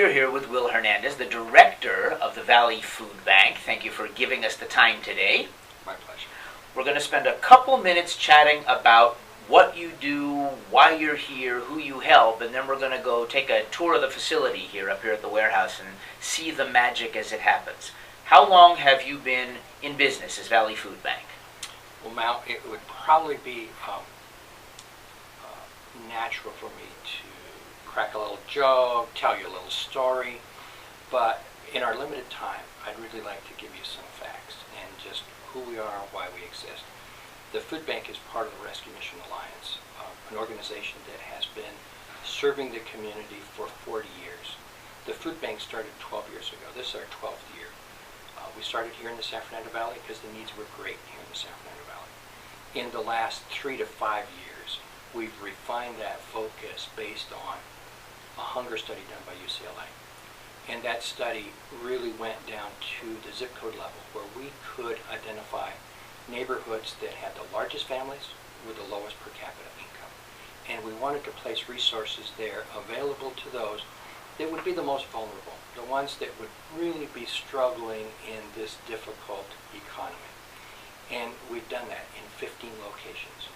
We're here with Will Hernandez, the director of the Valley Food Bank. Thank you for giving us the time today. My pleasure. We're going to spend a couple minutes chatting about what you do, why you're here, who you help, and then we're going to go take a tour of the facility here up here at the warehouse and see the magic as it happens. How long have you been in business as Valley Food Bank? Well, Mal, it would probably be natural for me to crack a little joke, tell you a little story, but in our limited time, I'd really like to give you some facts and just who we are, why we exist. The Food Bank is part of the Rescue Mission Alliance, an organization that has been serving the community for 40 years. The Food Bank started 12 years ago. This is our 12th year. We started here in the San Fernando Valley because the needs were great here in the San Fernando Valley. In the last 3 to 5 years, we've refined that focus based on a hunger study done by UCLA. And that study really went down to the zip code level where we could identify neighborhoods that had the largest families with the lowest per capita income. And we wanted to place resources there available to those that would be the most vulnerable, the ones that would really be struggling in this difficult economy. And we've done that in 15 locations.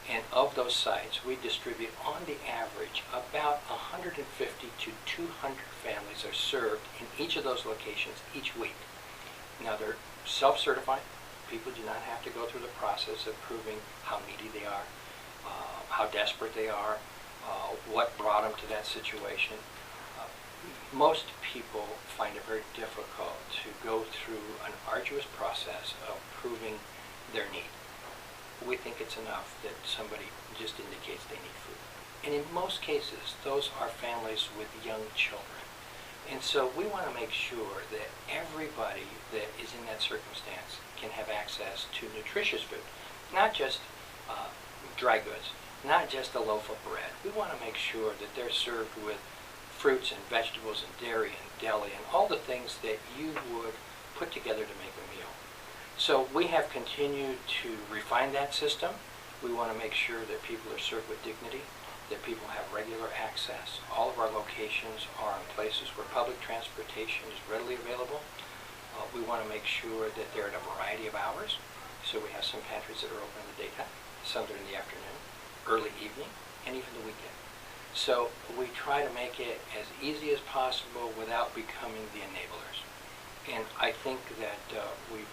And of those sites, we distribute on the average about 150 to 200 families are served in each of those locations each week. Now they're self-certified. People do not have to go through the process of proving how needy they are, how desperate they are, what brought them to that situation. Most people find it very difficult to go through an arduous process of proving their need. We think it's enough that somebody just indicates they need food. And in most cases, those are families with young children. And so we want to make sure that everybody that is in that circumstance can have access to nutritious food, not just dry goods, not just a loaf of bread. We want to make sure that they're served with fruits and vegetables and dairy and deli and all the things that you would put together to make a meal. So we have continued to refine that system. We want to make sure that people are served with dignity, that people have regular access. All of our locations are in places where public transportation is readily available. We want to make sure that they're at a variety of hours. So we have some pantries that are open in the daytime, some that are in the afternoon, early evening, and even the weekend. So we try to make it as easy as possible without becoming the enablers. And I think that we've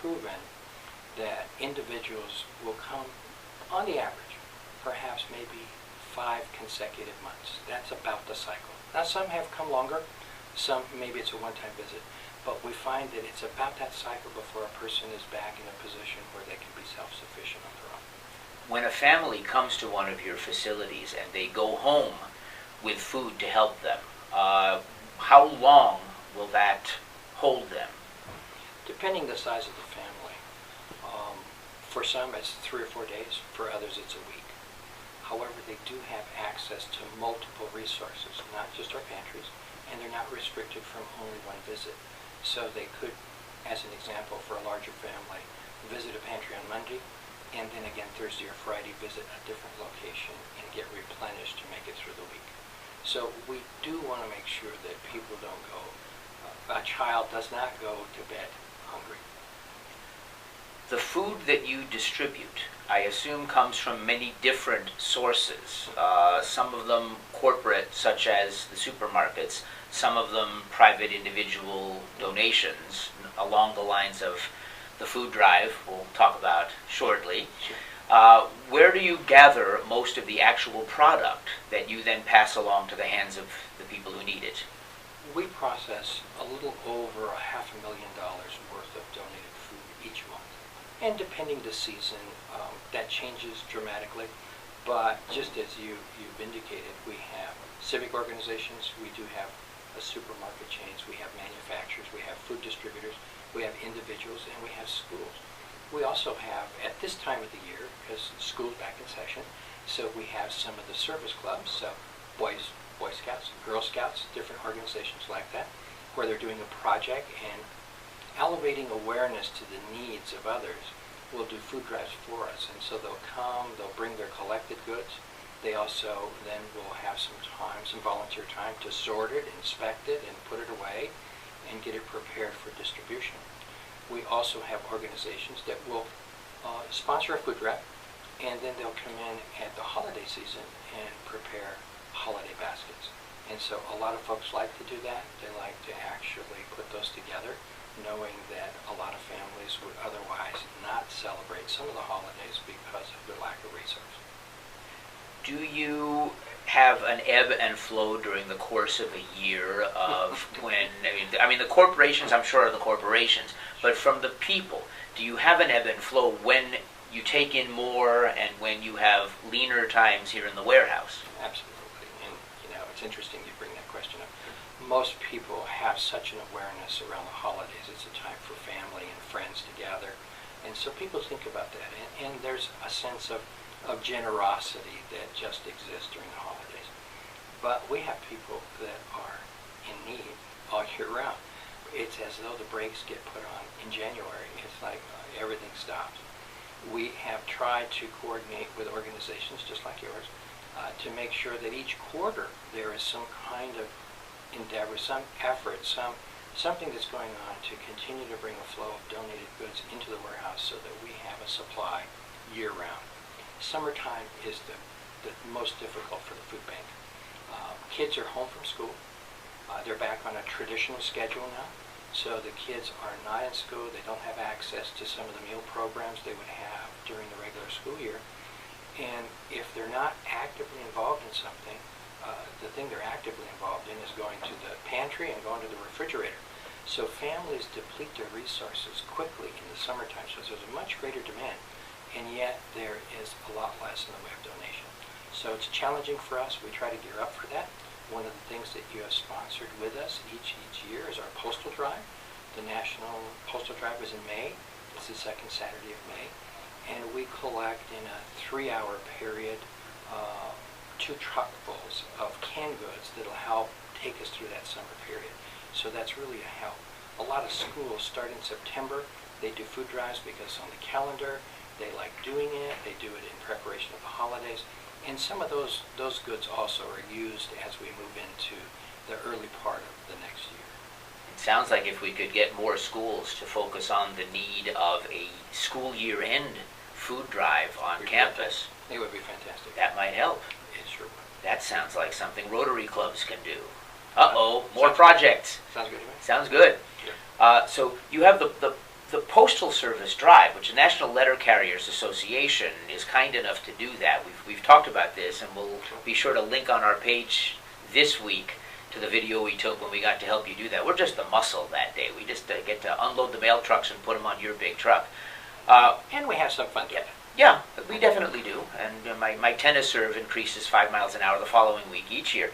proven that individuals will come, on the average, perhaps maybe 5 consecutive months. That's about the cycle. Now some have come longer, some maybe it's a one-time visit, but we find that it's about that cycle before a person is back in a position where they can be self-sufficient on their own. When a family comes to one of your facilities and they go home with food to help them, how long will that hold them? Depending the size of the family. For some it's 3 or 4 days, for others it's a week. However, they do have access to multiple resources, not just our pantries, and they're not restricted from only one visit. So they could, as an example, for a larger family, visit a pantry on Monday, and then again Thursday or Friday visit a different location and get replenished to make it through the week. So we do want to make sure that people don't go, a child does not go to bed hungry. The food that you distribute, I assume, comes from many different sources. Some of them corporate, such as the supermarkets, some of them private individual donations along the lines of the food drive we'll talk about shortly. Where do you gather most of the actual product that you then pass along to the hands of the people who need it? We process a little over $500,000 worth of donated food each month. And depending the season, that changes dramatically. But just as you've indicated, we have civic organizations, we do have supermarket chains, we have manufacturers, we have food distributors, we have individuals, and we have schools. We also have, at this time of the year, because school's back in session, so we have some of the service clubs, so Boy Scouts, Girl Scouts, different organizations like that, where they're doing a project and elevating awareness to the needs of others will do food drives for us. And so they'll come, they'll bring their collected goods, They also then will have some time, some volunteer time to sort it, inspect it, and put it away and get it prepared for distribution. We also have organizations that will sponsor a food drive, and then they'll come in at the holiday season and prepare holiday baskets. And so a lot of folks like to do that. They like to actually put those together, knowing that a lot of families would otherwise not celebrate some of the holidays because of the lack of resources. Do you have an ebb and flow during the course of a year of when, I mean, the corporations, I'm sure, are the corporations, but from the people, do you have an ebb and flow when you take in more and when you have leaner times here in the warehouse? Absolutely. And, it's interesting you bring that question up. Most people have such an awareness around the holidays. It's a time for family and friends to gather. And so people think about that. And there's a sense of generosity that just exists during the holidays. But we have people that are in need all year round. It's as though the brakes get put on in January. It's like everything stops. We have tried to coordinate with organizations just like yours to make sure that each quarter there is some kind of endeavor, some effort, something that's going on to continue to bring a flow of donated goods into the warehouse so that we have a supply year-round. Summertime is the most difficult for the food bank. Kids are home from school. They're back on a traditional schedule now. So the kids are not in school. They don't have access to some of the meal programs they would have during the regular school year. And if they're not actively involved in something, the thing they're actively involved in is going to the pantry and going to the refrigerator. So families deplete their resources quickly in the summertime. So there's a much greater demand, and yet there is a lot less in the way of donation. So it's challenging for us. We try to gear up for that. One of the things that you have sponsored with us each year is our postal drive. The National Postal Drive was in May. It's the second Saturday of May. And we collect in a 3-hour period 2 truckfuls of canned goods that'll help take us through that summer period. So that's really a help. A lot of schools start in September. They do food drives because on the calendar. They like doing it. They do it in preparation of the holidays. And some of those goods also are used as we move into the early part of the next year. It sounds like if we could get more schools to focus on the need of a school year-end food drive on campus, it would be fantastic. That might help. It sure would. That sounds like something Rotary clubs can do. Uh-oh, more projects. Sounds good to me. Sounds good. Sure. So you have the Postal Service Drive, which the National Letter Carriers Association is kind enough to do that. We've talked about this, and we'll be sure to link on our page this week to the video we took when we got to help you do that. We're just the muscle that day. We just get to unload the mail trucks and put them on your big truck. And we have some fun together. Yeah, we definitely do. And my tennis serve increases 5 miles an hour the following week each year.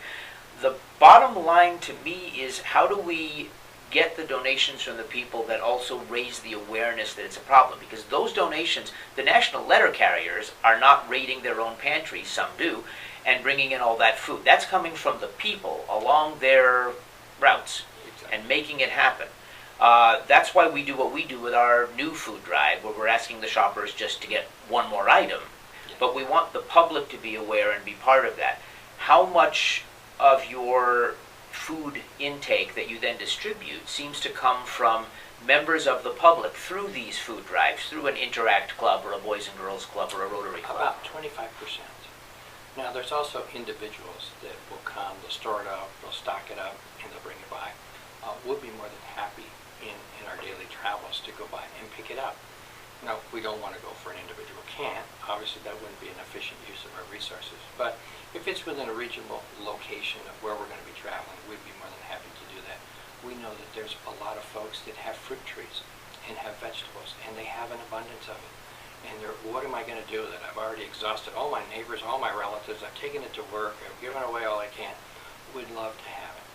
The bottom line to me is, how do we get the donations from the people that also raise the awareness that it's a problem? Because those donations, the National Letter Carriers are not raiding their own pantries, some do, and bringing in all that food. That's coming from the people along their routes and making it happen. That's why we do what we do with our new food drive, where we're asking the shoppers just to get one more item. But we want the public to be aware and be part of that. How much of your food intake that you then distribute seems to come from members of the public through these food drives, through an Interact Club or a Boys and Girls Club or a Rotary Club? About 25%. Now, there's also individuals that will come, they'll store it up, they'll stock it up, and they'll bring it by. We'll be more than happy in our daily travels to go by and pick it up. Now, we don't want to go for an individual can. Obviously, that wouldn't be an efficient use of our resources. But if it's within a regional location of where we're going to be traveling, we'd be more than happy to do that. We know that there's a lot of folks that have fruit trees and have vegetables, and they have an abundance of it. And they're, what am I going to do with it? I've already exhausted all my neighbors, all my relatives. I've taken it to work. I've given away all I can. We'd love to have it.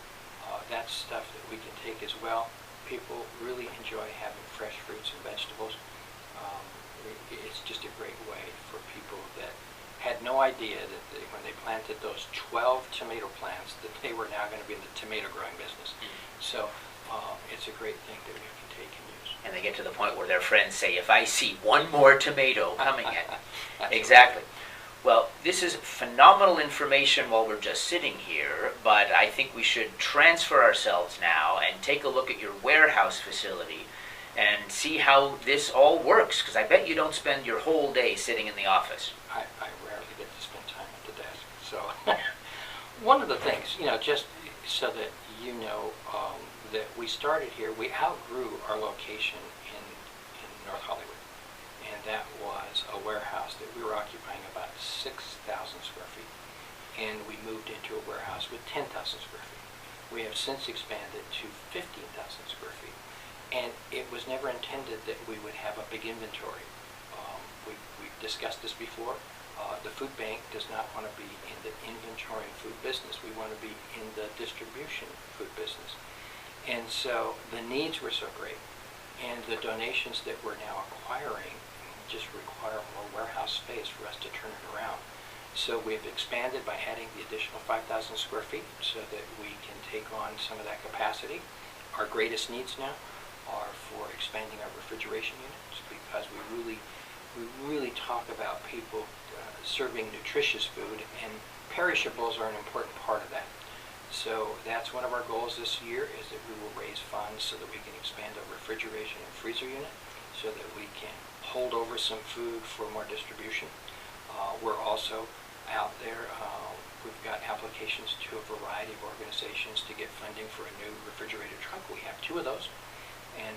That's stuff that we can take as well. People really enjoy having fresh fruits and vegetables. It's just a great way for people that had no idea that when they planted those 12 tomato plants that they were now going to be in the tomato growing business. So it's a great thing that we can take and use. And they get to the point where their friends say, if I see one more tomato coming in. Exactly. Well, this is phenomenal information while we're just sitting here, but I think we should transfer ourselves now and take a look at your warehouse facility and see how this all works, because I bet you don't spend your whole day sitting in the office. I rarely get to spend time at the desk. So one of the things, just so that you know, that we started here, we outgrew our location in North Hollywood. And that was a warehouse that we were occupying about 6,000 square feet. And we moved into a warehouse with 10,000 square feet. We have since expanded to 15,000 square feet. And it was never intended that we would have a big inventory. We've discussed this before. The food bank does not want to be in the inventory food business. We want to be in the distribution food business. And so the needs were so great. And the donations that we're now acquiring just require more warehouse space for us to turn it around. So we've expanded by adding the additional 5,000 square feet so that we can take on some of that capacity. Our greatest needs now are for expanding our refrigeration units, because we really talk about people serving nutritious food, and perishables are an important part of that. So that's one of our goals this year, is that we will raise funds so that we can expand our refrigeration and freezer unit, so that we can hold over some food for more distribution. We're also out there, we've got applications to a variety of organizations to get funding for a new refrigerated truck. We have 2 of those, and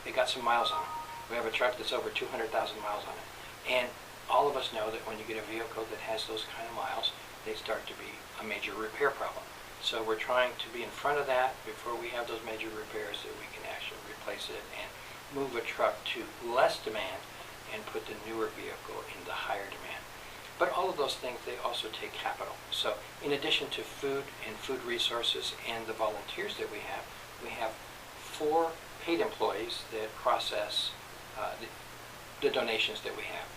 they got some miles on it. We have a truck that's over 200,000 miles on it. And all of us know that when you get a vehicle that has those kind of miles, they start to be a major repair problem. So we're trying to be in front of that before we have those major repairs, so we can actually replace it and move a truck to less demand and put the newer vehicle into higher demand. But all of those things, they also take capital. So in addition to food and food resources and the volunteers that we have 4 paid employees that process the donations that we have.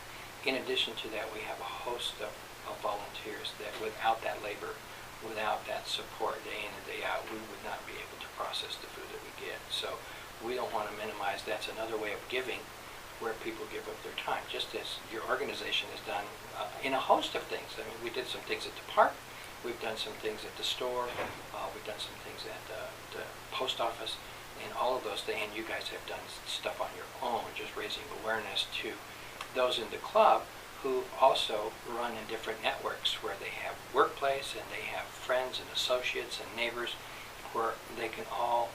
In addition to that, we have a host of volunteers that without that labor, without that support day in and day out, we would not be able to process the food that we get. So we don't want to minimize. That's another way of giving, where people give up their time, just as your organization has done in a host of things. I mean, we did some things at the park, we've done some things at the store, we've done some things at the post office, and all of those things. And you guys have done stuff on your own, just raising awareness to those in the club who also run in different networks, where they have workplace and they have friends and associates and neighbors, where they can all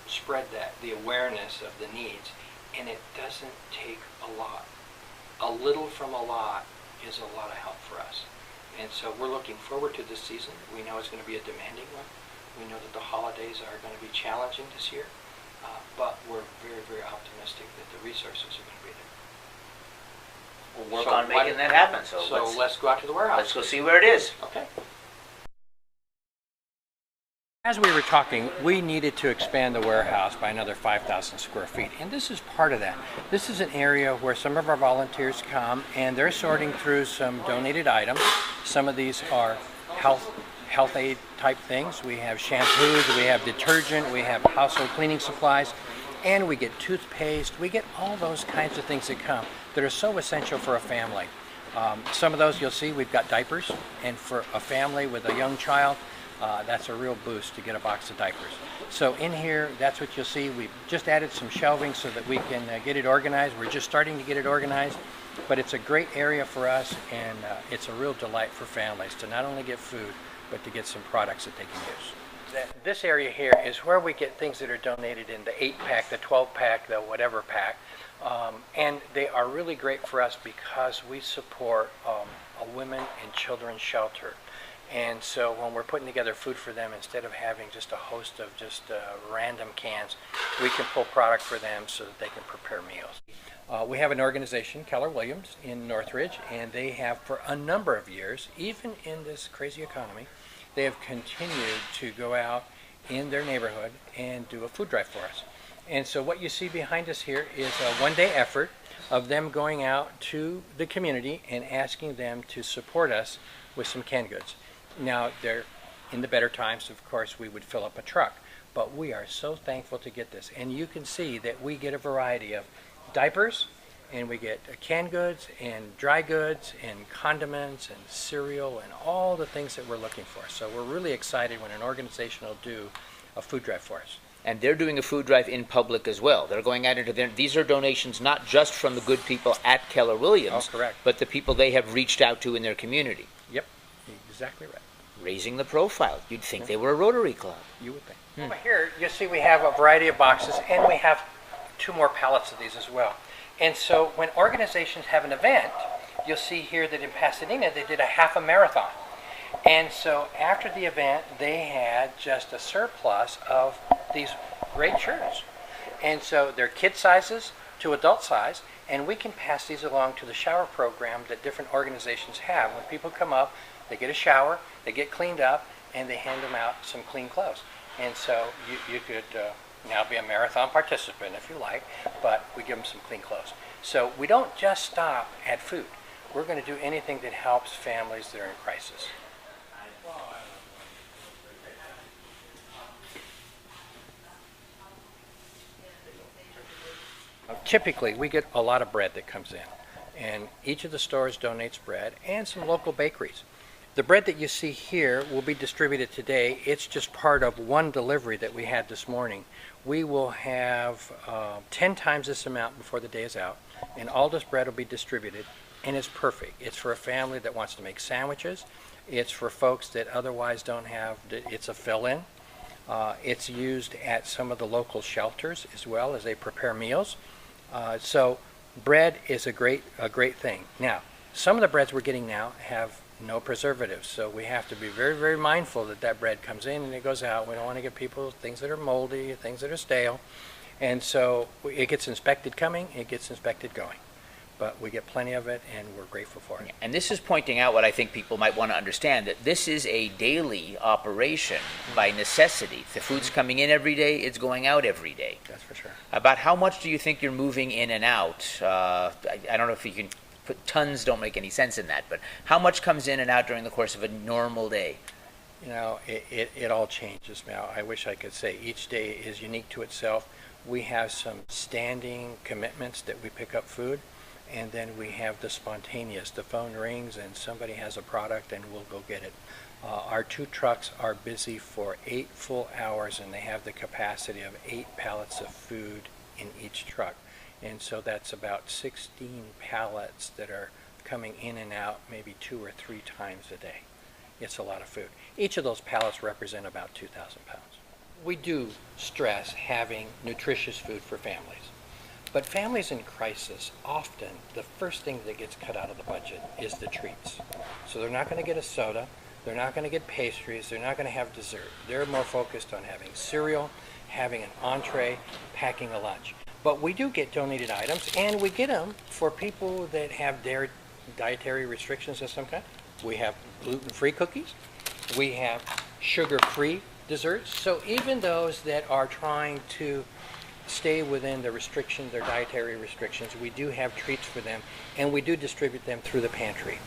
spread the awareness of the needs. And it doesn't take a lot. A little from a lot is a lot of help for us. And so we're looking forward to this season. We know it's going to be a demanding one. We know that the holidays are going to be challenging this year, but we're very, very optimistic that the resources are going to be there. We'll work on making that happen. So let's go out to the warehouse. Let's go see where it is. Okay. As we were talking, we needed to expand the warehouse by another 5,000 square feet, and this is part of that. This is an area where some of our volunteers come, and they're sorting through some donated items. Some of these are health aid type things. We have shampoos, we have detergent, we have household cleaning supplies, and we get toothpaste. We get all those kinds of things that come that are so essential for a family. Some of those you'll see, we've got diapers, and for a family with a young child, that's a real boost to get a box of diapers. So in here, that's what you'll see. We've just added some shelving so that we can get it organized. We're just starting to get it organized, but it's a great area for us, and it's a real delight for families to not only get food, but to get some products that they can use. This area here is where we get things that are donated in the 8-pack, the 12-pack, the whatever pack. And they are really great for us because we support a women and children's shelter. And so when we're putting together food for them, instead of having just a host of just random cans, we can pull product for them so that they can prepare meals. We have an organization, Keller Williams, in Northridge, and they have for a number of years, even in this crazy economy, they have continued to go out in their neighborhood and do a food drive for us. And so what you see behind us here is a one-day effort of them going out to the community and asking them to support us with some canned goods. Now, they're in the better times, of course, we would fill up a truck, but we are so thankful to get this. And you can see that we get a variety of diapers, and we get canned goods and dry goods and condiments and cereal and all the things that we're looking for. So we're really excited when an organization will do a food drive for us. And they're doing a food drive in public as well. They're going out into these are donations not just from the good people at Keller Williams, correct, but the people they have reached out to in their community. Yep, exactly right. Raising the profile. You'd think they were a Rotary Club. You would think. Over here, you see we have a variety of boxes, and we have 2 more pallets of these as well. And so when organizations have an event, you'll see here that in Pasadena they did a half a marathon. And so after the event, they had just a surplus of these great shirts. And so they're kid sizes to adult size, and we can pass these along to the shower program that different organizations have. When people come up, they get a shower, they get cleaned up, and they hand them out some clean clothes. And so you could now be a marathon participant if you like, but we give them some clean clothes. So we don't just stop at food. We're going to do anything that helps families that are in crisis. Typically, we get a lot of bread that comes in, and each of the stores donates bread and some local bakeries. The bread that you see here will be distributed today. It's just part of one delivery that we had this morning. We will have 10 times this amount before the day is out, and all this bread will be distributed, and it's perfect. It's for a family that wants to make sandwiches. It's for folks that otherwise don't have, it's a fill-in. It's used at some of the local shelters as well as they prepare meals. So bread is a great thing. Now, some of the breads we're getting now have no preservatives, so we have to be very, very mindful that that bread comes in and it goes out. We don't want to give people things that are moldy, things that are stale. And so it gets inspected coming, it gets inspected going. But we get plenty of it, and we're grateful for it. And this is pointing out what I think people might want to understand, that this is a daily operation by necessity. The food's coming in every day, it's going out every day. That's for sure. About how much do you think you're moving in and out? I don't know if you can put tons, don't make any sense in that, but how much comes in and out during the course of a normal day? You know, it all changes now. I wish I could say each day is unique to itself. We have some standing commitments that we pick up food. And then we have the spontaneous. The phone rings and somebody has a product and we'll go get it. Our 2 trucks are busy for 8 full hours, and they have the capacity of 8 pallets of food in each truck. And so that's about 16 pallets that are coming in and out maybe 2 or 3 times a day. It's a lot of food. Each of those pallets represent about 2,000 pounds. We do stress having nutritious food for families. But families in crisis, often the first thing that gets cut out of the budget is the treats. So they're not going to get a soda, they're not going to get pastries, they're not going to have dessert. They're more focused on having cereal, having an entree, packing a lunch. But we do get donated items, and we get them for people that have dietary restrictions of some kind. We have gluten-free cookies, we have sugar-free desserts. So even those that are trying to stay within the restrictions, their dietary restrictions, we do have treats for them, and we do distribute them through the pantry.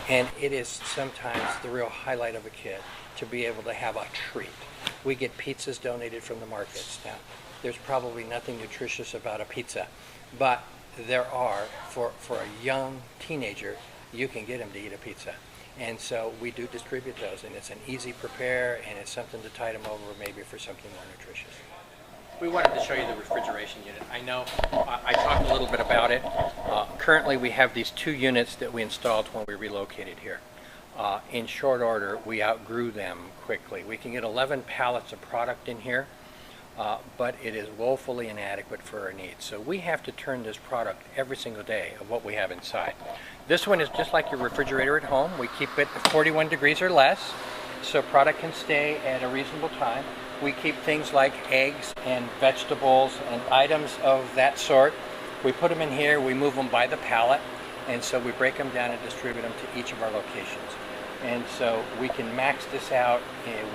And it is sometimes the real highlight of a kid to be able to have a treat. We get pizzas donated from the markets. Now, there's probably nothing nutritious about a pizza, but there are, for a young teenager, you can get them to eat a pizza. And so we do distribute those, and it's an easy prepare, and it's something to tide them over maybe for something more nutritious. We wanted to show you the refrigeration unit. I know I talked a little bit about it. Currently we have these 2 units that we installed when we relocated here. In short order, we outgrew them quickly. We can get 11 pallets of product in here, but it is woefully inadequate for our needs. So we have to turn this product every single day of what we have inside. This one is just like your refrigerator at home. We keep it at 41 degrees or less, so product can stay at a reasonable time. We keep things like eggs and vegetables and items of that sort. We put them in here, we move them by the pallet, and so we break them down and distribute them to each of our locations. And so we can max this out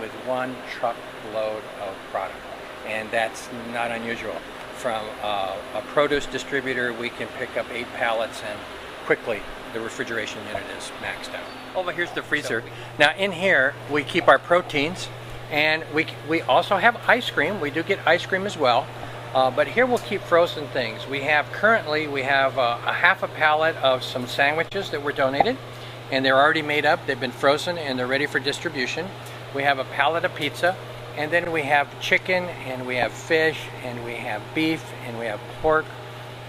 with 1 truck load of product, and that's not unusual. From a produce distributor, we can pick up 8 pallets, and quickly the refrigeration unit is maxed out. Over here's the freezer. Now in here we keep our proteins, and we also have ice cream. We do get ice cream as well. But here we'll keep frozen things. Currently we have a half a pallet of some sandwiches that were donated, and they're already made up. They've been frozen and they're ready for distribution. We have a pallet of pizza, and then we have chicken, and we have fish, and we have beef, and we have pork,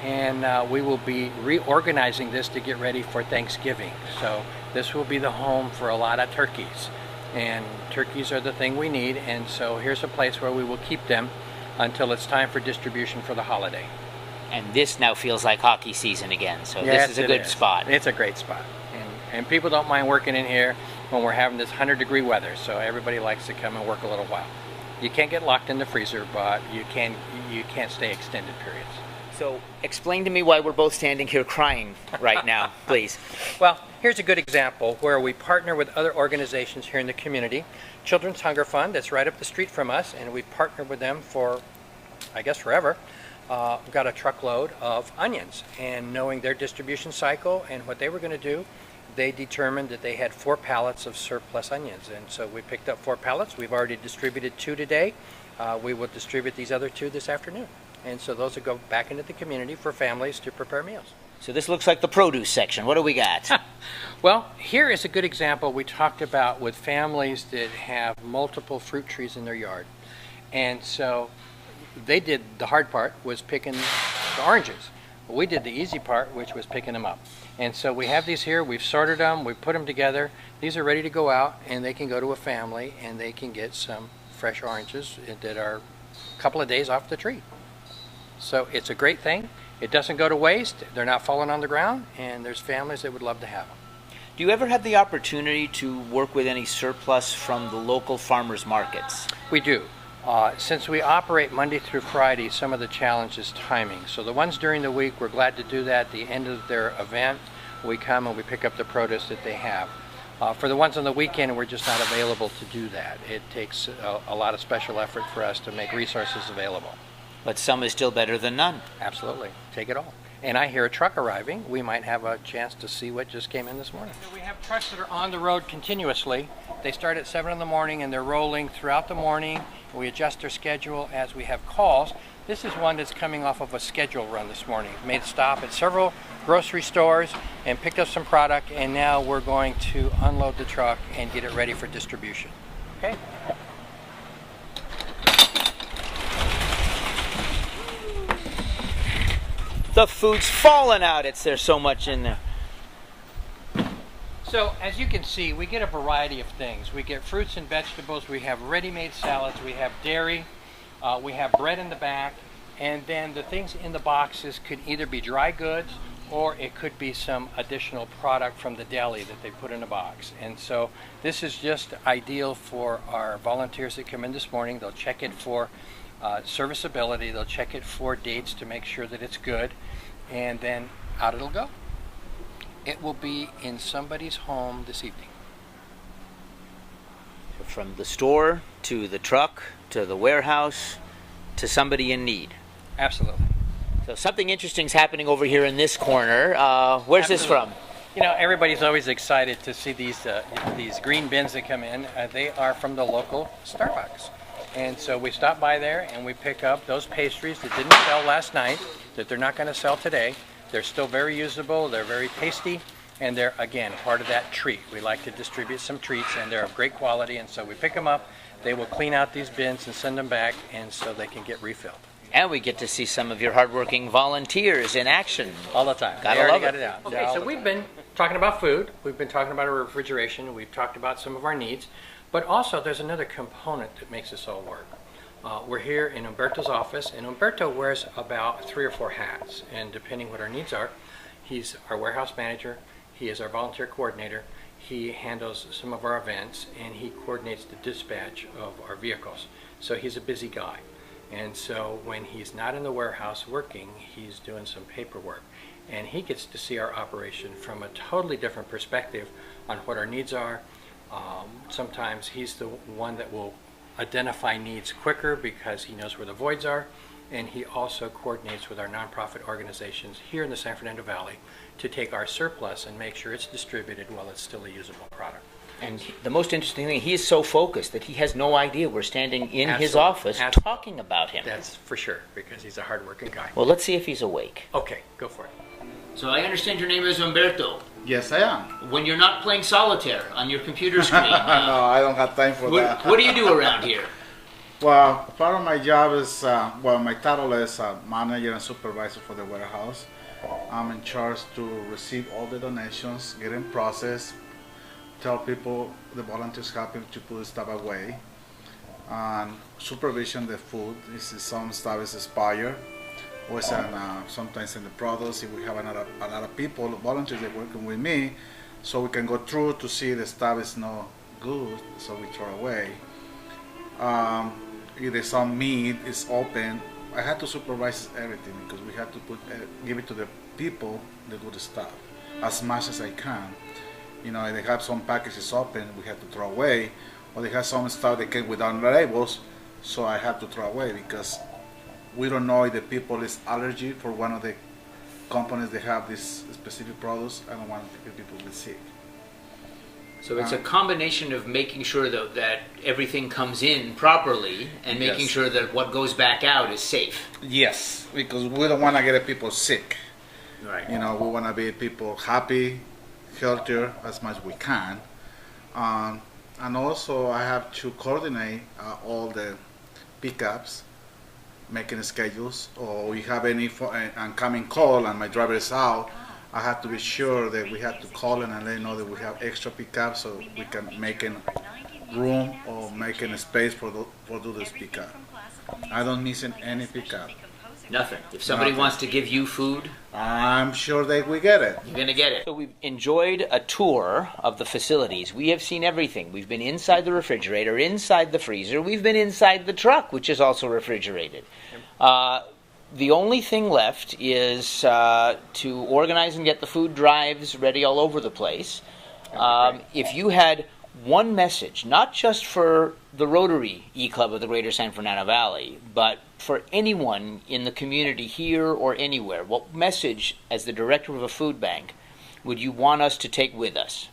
and we will be reorganizing this to get ready for Thanksgiving. So this will be the home for a lot of turkeys, and turkeys are the thing we need, and so here's a place where we will keep them until it's time for distribution for the holiday. And this now feels like hockey season again, so Yes, this is a it good is. spot. It's a great spot, and people don't mind working in here when we're having this 100-degree weather, so everybody likes to come and work a little while. You can't get locked in the freezer, but you can't stay extended periods. So explain to me why we're both standing here crying right now, please. Well, here's a good example where we partner with other organizations here in the community. Children's Hunger Fund, that's right up the street from us, and we've partnered with them for, I guess, forever. We've got a truckload of onions, and knowing their distribution cycle and what they were going to do, they determined that they had 4 pallets of surplus onions, and so we picked up 4 pallets. We've already distributed 2 today. We will distribute these other 2 this afternoon, and so those will go back into the community for families to prepare meals. So this looks like the produce section. What do we got? Well, here is a good example we talked about with families that have multiple fruit trees in their yard, and so they did the hard part, was picking the oranges. We did the easy part, which was picking them up. And so we have these here, we've sorted them, we've put them together. These are ready to go out, and they can go to a family and they can get some fresh oranges that are a couple of days off the tree. So it's a great thing. It doesn't go to waste, they're not falling on the ground, and there's families that would love to have them. Do you ever have the opportunity to work with any surplus from the local farmers markets? We do. Since we operate Monday through Friday, some of the challenge is timing. So the ones during the week, we're glad to do that. At the end of their event, we come and we pick up the produce that they have. For the ones on the weekend, we're just not available to do that. It takes a lot of special effort for us to make resources available. But some is still better than none. Absolutely. Take it all. And I hear a truck arriving. We might have a chance to see what just came in this morning. We have trucks that are on the road continuously. They start at 7 in the morning and they're rolling throughout the morning. We adjust their schedule as we have calls. This is one that's coming off of a schedule run this morning. Made a stop at several grocery stores and picked up some product, and now we're going to unload the truck and get it ready for distribution. Okay? The food's falling out. There's so much in there. So as you can see, we get a variety of things. We get fruits and vegetables, we have ready-made salads, we have dairy, we have bread in the back, and then the things in the boxes could either be dry goods or it could be some additional product from the deli that they put in a box. And so this is just ideal for our volunteers that come in this morning. They'll check it for serviceability, they'll check it for dates to make sure that it's good, and then out it'll go. It will be in somebody's home this evening. From the store to the truck to the warehouse to somebody in need. Absolutely. So something interesting is happening over here in this corner. Where's this from? You know, everybody's always excited to see these green bins that come in. They are from the local Starbucks. And so we stop by there and we pick up those pastries that didn't sell last night, that they're not going to sell today. They're still very usable, they're very tasty, and they're, again, part of that treat. We like to distribute some treats, and they're of great quality, and so we pick them up. They will clean out these bins and send them back, and so they can get refilled. And we get to see some of your hardworking volunteers in action. All the time. Gotta They already love got it. it out. Okay, so we've been talking about food, we've been talking about our refrigeration, we've talked about some of our needs, but also there's another component that makes this all work. We're here in Umberto's office, and Umberto wears about 3 or 4 hats, and depending what our needs are, he's our warehouse manager, he is our volunteer coordinator, he handles some of our events, and he coordinates the dispatch of our vehicles. So he's a busy guy. And so when he's not in the warehouse working, he's doing some paperwork. And he gets to see our operation from a totally different perspective on what our needs are. Sometimes he's the one that will identify needs quicker because he knows where the voids are, and he also coordinates with our nonprofit organizations here in the San Fernando Valley to take our surplus and make sure it's distributed while it's still a usable product. And the most interesting thing, he is so focused that he has no idea we're standing in his Absolutely. office Absolutely. talking about him. That's for sure, because he's a hardworking guy. Well, let's see if he's awake. Okay, go for it. So I understand your name is Humberto. Yes, I am. When you're not playing solitaire on your computer screen, No, I don't have time for that. what do you do around here? Well, part of my job is, my title is manager and supervisor for the warehouse. I'm in charge to receive all the donations, get in process, tell people, the volunteers helping to put the stuff away, and supervision the food. Some stuff is expired, or sometimes in the products, if we have a lot of people, volunteers that working with me, so we can go through to see the stuff is not good, so we throw away. If some meat is open, I had to supervise everything because we had to give it to the people, the good stuff, as much as I can. You know, if they have some packages open, we had to throw away, or they have some stuff that came without labels, so I had to throw away because we don't know if the people is allergy for one of the companies that have this specific products. I don't want people to be sick. So it's a combination of making sure that everything comes in properly and making Yes. sure that what goes back out is safe. Yes, because we don't want to get people sick. Right. You know, we want to be people happy, healthier as much as we can. And also I have to coordinate all the pickups, making schedules, or we have any incoming call and my driver is out, I have to be sure that we have to call in and let them know that we have extra pickups so we can make room or making a space for do this pickup. I don't miss any pickup. Nothing. If somebody Nothing. wants to give you food, I'm sure that we get it. you're going to get it. So we've enjoyed a tour of the facilities. We have seen everything. We've been inside the refrigerator, inside the freezer. We've been inside the truck, which is also refrigerated. The only thing left is to organize and get the food drives ready all over the place. If you had one message, not just for the Rotary E-Club of the Greater San Fernando Valley, but for anyone in the community here or anywhere, what message, as the director of a food bank, would you want us to take with us?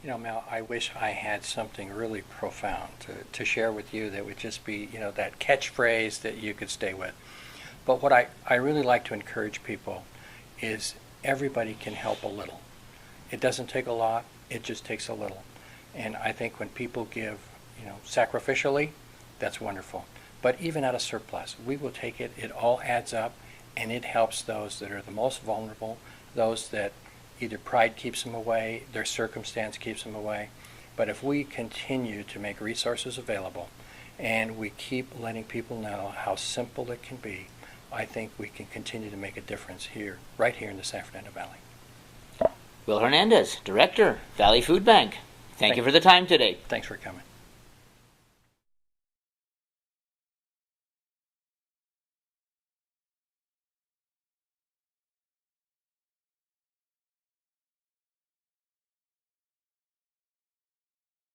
You know, Mel, I wish I had something really profound to share with you that would just be, you know, that catchphrase that you could stay with. But what I really like to encourage people is everybody can help a little. It doesn't take a lot, it just takes a little. And I think when people give, you know, sacrificially, that's wonderful. But even at a surplus, we will take it, it all adds up, and it helps those that are the most vulnerable, those that either pride keeps them away, their circumstance keeps them away. But if we continue to make resources available, and we keep letting people know how simple it can be, I think we can continue to make a difference here, right here in the San Fernando Valley. Will Hernandez, Director, Valley Food Bank. Thank you for the time today. Thanks for coming.